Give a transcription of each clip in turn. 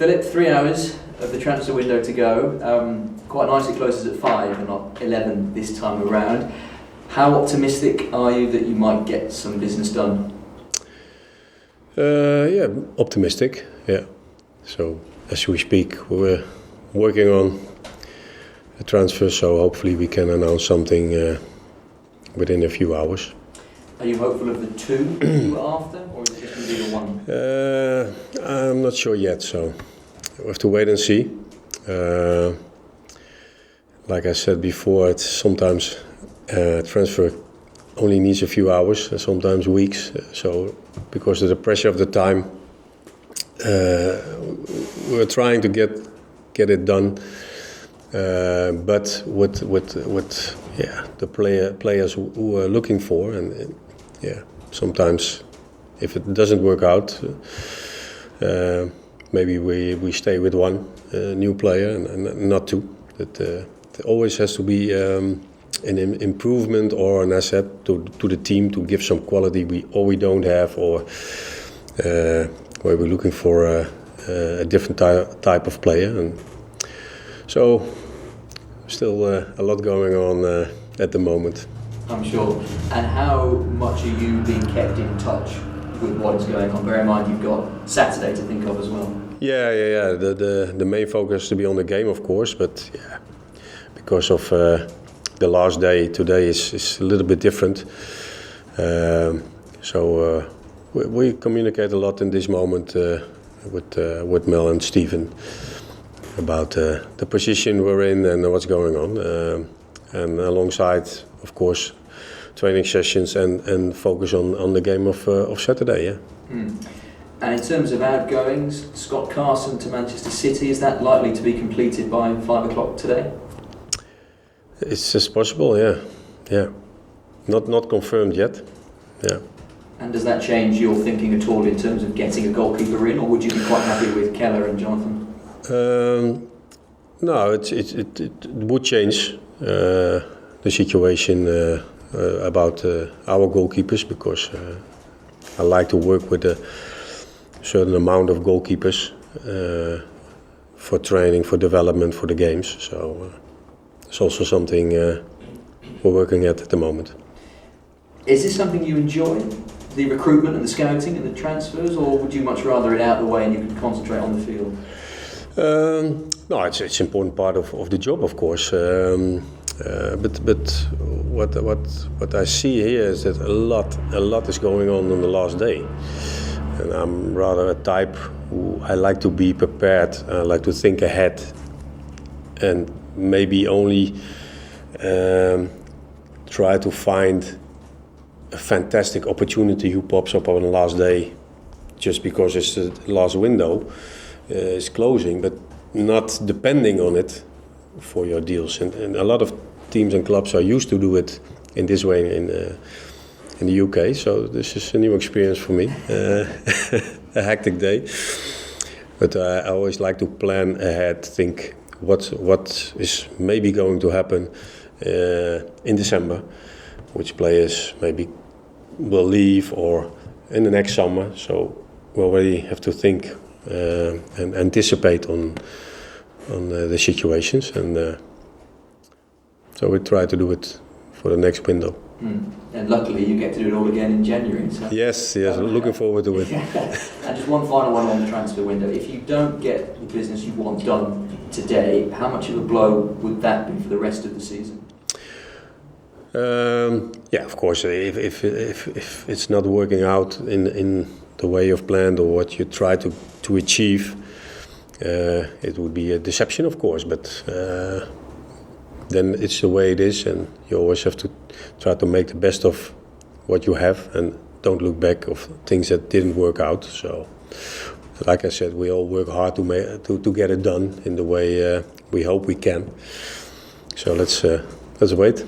Philip, 3 hours of the transfer window to go. Quite nicely closes at 5 and not 11 this time around. How optimistic are you that you might get some business done? Yeah, optimistic. Yeah. So as we speak, we're working on a transfer, so hopefully we can announce something within a few hours. Are you hopeful of the 2 you were after, or is it just going to be the 1? I'm not sure yet, so we have to wait and see. Like I said before, it's sometimes transfer only needs a few hours, sometimes weeks. So because of the pressure of the time, we're trying to get it done. But with the players who we're looking for, and sometimes if it doesn't work out, maybe we stay with one new player and not 2. It always has to be an improvement or an asset to the team to give some quality we don't have, or where we're looking for a different type of player. And so still a lot going on at the moment. I'm sure. And how much are you being kept in touch with what is going on? Bear in mind you've got Saturday to think of as well. Yeah. The main focus to be on the game, of course, but yeah, because of the last day today is a little bit different. So we communicate a lot in this moment with Mel and Steven about the position we're in and what's going on, and alongside, of course, training sessions and focus on the game of Saturday. Yeah. And in terms of outgoings, Scott Carson to Manchester City, is that likely to be completed by 5 o'clock today? It's just possible, yeah. Not confirmed yet. Yeah. And does that change your thinking at all in terms of getting a goalkeeper in, or would you be quite happy with Keller and Jonathan? No, it would change the situation about our goalkeepers, because I like to work with a certain amount of goalkeepers for training, for development, for the games. So it's also something we're working at the moment. Is this something you enjoy, the recruitment and the scouting and the transfers, or would you much rather it out of the way and you could concentrate on the field? No, it's an important part of the job, of course. But what I see here is that a lot is going on the last day, and I'm rather a type who I like to be prepared. I like to think ahead, and maybe only try to find a fantastic opportunity who pops up on the last day, just because it's the last window is closing, but not depending on it for your deals. And a lot of teams and clubs are used to do it in this way in the UK. So this is a new experience for me, a hectic day. But I always like to plan ahead, think what is maybe going to happen in December, which players maybe will leave, or in the next summer. So we already have to think and anticipate on the situations, and so we try to do it for the next window. And luckily you get to do it all again in January. So. Yes, looking forward to it. And just one final one on the transfer window. If you don't get the business you want done today, how much of a blow would that be for the rest of the season? Yeah, of course. If it's not working out in the way you've planned or what you try to achieve, it would be a deception, of course. But then it's the way it is, and you always have to try to make the best of what you have and don't look back of things that didn't work out. So, like I said, we all work hard to get it done in the way we hope we can. So let's wait.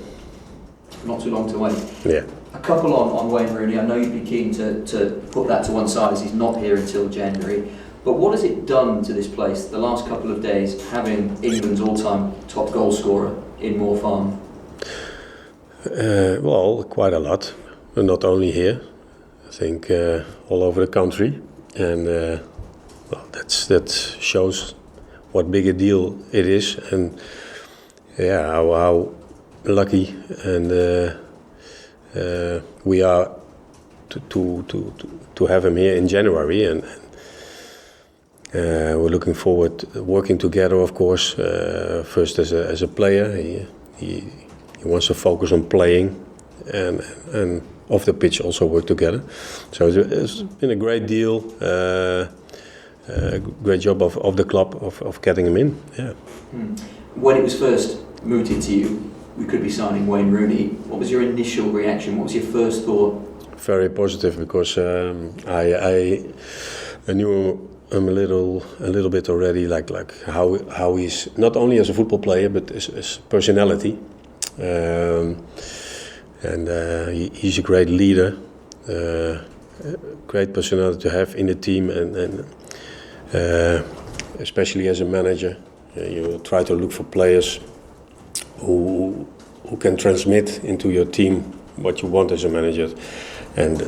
Not too long to wait. Yeah. A couple on Wayne Rooney. I know you'd be keen to put that to one side as he's not here until January. But what has it done to this place the last couple of days, having England's all-time top goal scorer in Moor Farm? Well, quite a lot. Not only here, I think all over the country. And well, that shows what big a deal it is, and yeah, how lucky and we are to have him here in January, and we're looking forward to working together. Of course, first as a player, he wants to focus on playing, and off the pitch also work together. So it's been a great deal. Great job of the club of getting him in. Yeah. When it was first mooted to you, we could be signing Wayne Rooney. What was your initial reaction? What was your first thought? Very positive, because I knew him a little bit already, like how he's not only as a football player but as personality, and he's a great leader, great personality to have in the team, and especially as a manager, you try to look for players who can transmit into your team what you want as a manager, and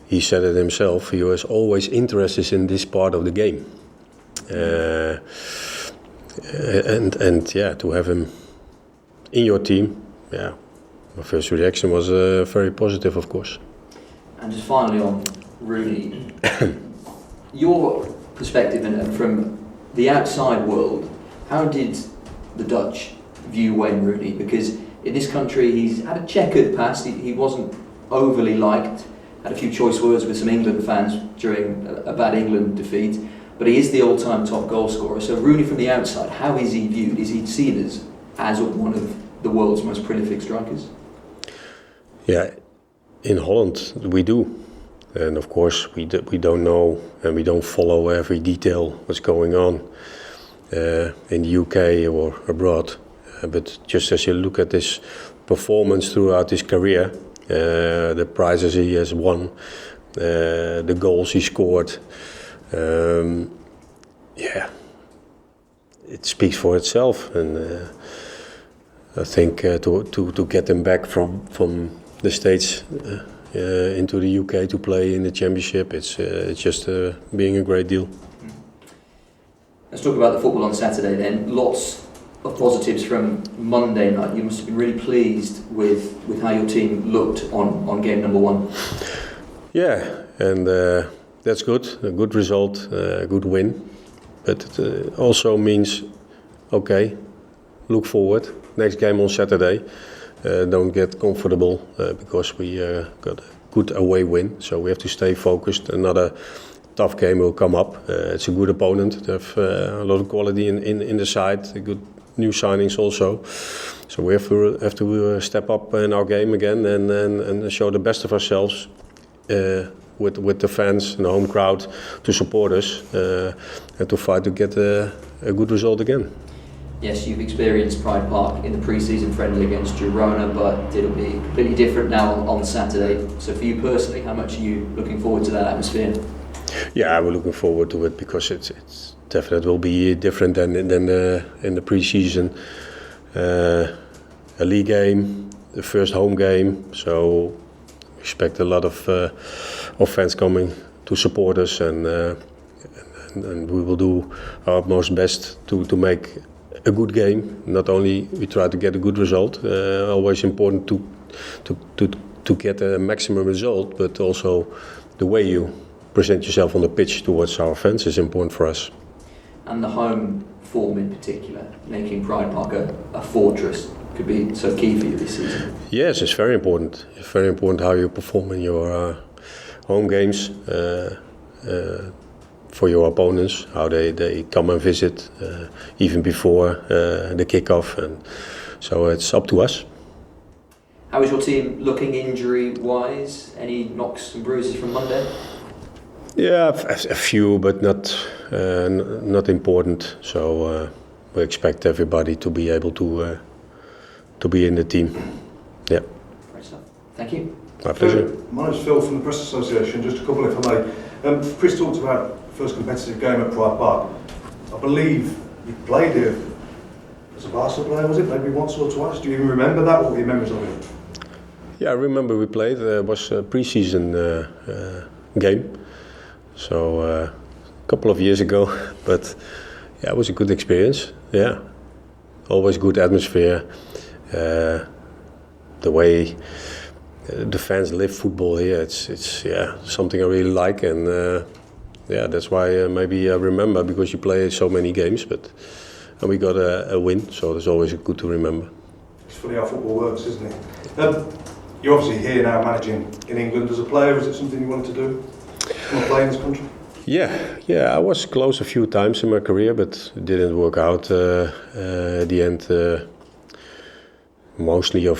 he said it himself. He was always interested in this part of the game, and yeah, to have him in your team, yeah, my first reaction was very positive, of course. And just finally on Rooney, your perspective and from the outside world, how did the Dutch view Wayne Rooney? Because in this country he's had a checkered past. He wasn't overly liked, had a few choice words with some England fans during a bad England defeat, but he is the all-time top goal scorer. So Rooney from the outside, how is he viewed? Is he seen as one of the world's most prolific strikers? Yeah, in Holland we do. And of course we don't know and we don't follow every detail what's going on in the UK or abroad. But just as you look at his performance throughout his career, the prizes he has won, the goals he scored, yeah, it speaks for itself. And I think to get him back from the States into the UK to play in the Championship, it's just being a great deal. Let's talk about the football on Saturday then. Lots of positives from Monday night. You must have been really pleased with how your team looked on game number one. Yeah, and that's good. A good result, a good win. But it also means, okay, look forward. Next game on Saturday. Don't get comfortable because we got a good away win. So we have to stay focused. Another tough game will come up. It's a good opponent. They have a lot of quality in the side. Good new signings also. So we have to step up in our game again and show the best of ourselves with the fans and the home crowd to support us and to fight to get a good result again. Yes, you've experienced Pride Park in the pre-season friendly against Girona, but it'll be completely different now on Saturday. So for you personally, how much are you looking forward to that atmosphere? Yeah, we're looking forward to it because it's definitely will be different than in the pre-season. A league game, the first home game, so we expect a lot of fans coming to support us, and we will do our utmost best to make a good game. Not only we try to get a good result, always important to get a maximum result, but also the way you present yourself on the pitch towards our fans is important for us. And the home form in particular, making Pride Park a fortress, could be so key for you this season. Yes, it's very important. It's very important how you perform in your home games for your opponents, how they come and visit even before the kickoff, and so it's up to us. How is your team looking injury-wise? Any knocks and bruises from Monday? Yeah, a few, but not important. So we expect everybody to be able to be in the team. Yeah. Great stuff. Thank you. My pleasure. My name's Phil from the Press Association. Just a couple, if I may. Chris talked about first competitive game at Pride Park. I believe you played here as a Barca player, was it? Maybe once or twice. Do you even remember that? What were your memories of it? Yeah, I remember we played. It was a pre-season game. So a couple of years ago, but yeah, it was a good experience. Yeah, always good atmosphere. The way the fans live football here, it's something I really like, and yeah, that's why maybe I remember, because you play so many games, and we got a win, so it's always good to remember. It's funny how football works, isn't it? You're obviously here now managing in England as a player. Is it something you wanted to do? Want to play in this country? Yeah, I was close a few times in my career, but it didn't work out at the end. Mostly of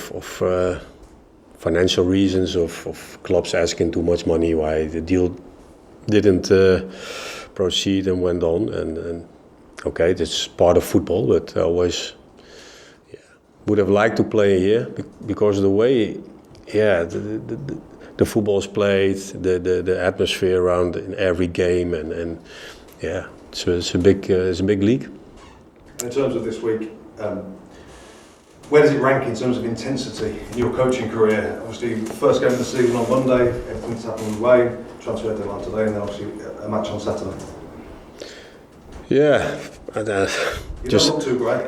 financial reasons, of clubs asking too much money, why the deal didn't proceed and went on. And okay, that's part of football, but I always would have liked to play here because of the way, the football is played, the atmosphere around in every game, and yeah, it's a big league. In terms of this week, where does it rank in terms of intensity in your coaching career? Obviously, first game of the season on Monday, everything's happened away, transfer deadline today, and then obviously a match on Saturday. Yeah, you don't look too great.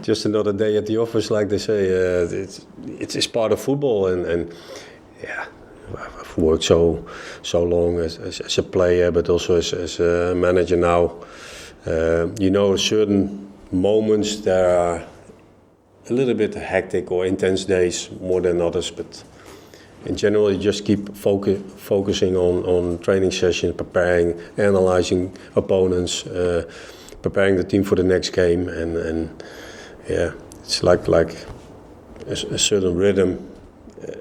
Just another day at the office, like they say. It's part of football, and yeah, I've worked so long as a player, but also as a manager now. Certain moments there are a little bit hectic or intense days more than others, but in general you just keep focusing on training sessions, preparing, analyzing opponents, preparing the team for the next game, and yeah, it's like a certain rhythm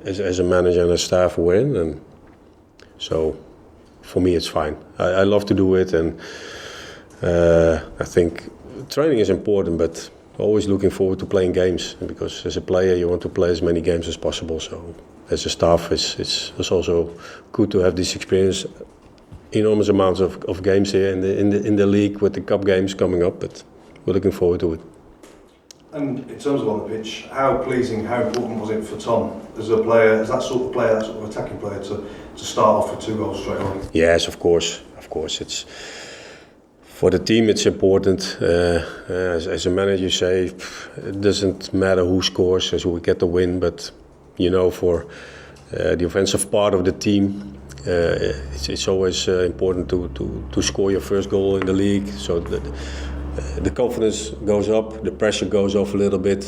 as a manager and a staff we're in, and so for me it's fine. I love to do it, and I think training is important, but always looking forward to playing games, because as a player you want to play as many games as possible. So as a staff, it's also good to have this experience. Enormous amounts of games here in the league with the cup games coming up, but we're looking forward to it. And in terms of on the pitch, how pleasing, how important was it for Tom as a player, as that sort of player, that sort of attacking player, to start off with 2 goals straight away? Yes, of course. It's for the team. It's important. As a manager, you say it doesn't matter who scores, as we get the win, but for the offensive part of the team, it's always important to score your first goal in the league, so that the confidence goes up, the pressure goes off a little bit.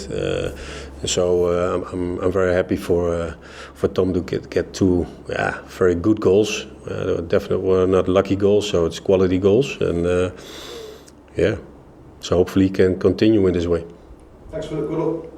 So I'm very happy for Tom to get 2 very good goals. Definitely were not lucky goals, so it's quality goals, and so hopefully he can continue in this way. Thanks, Phillip. Good luck.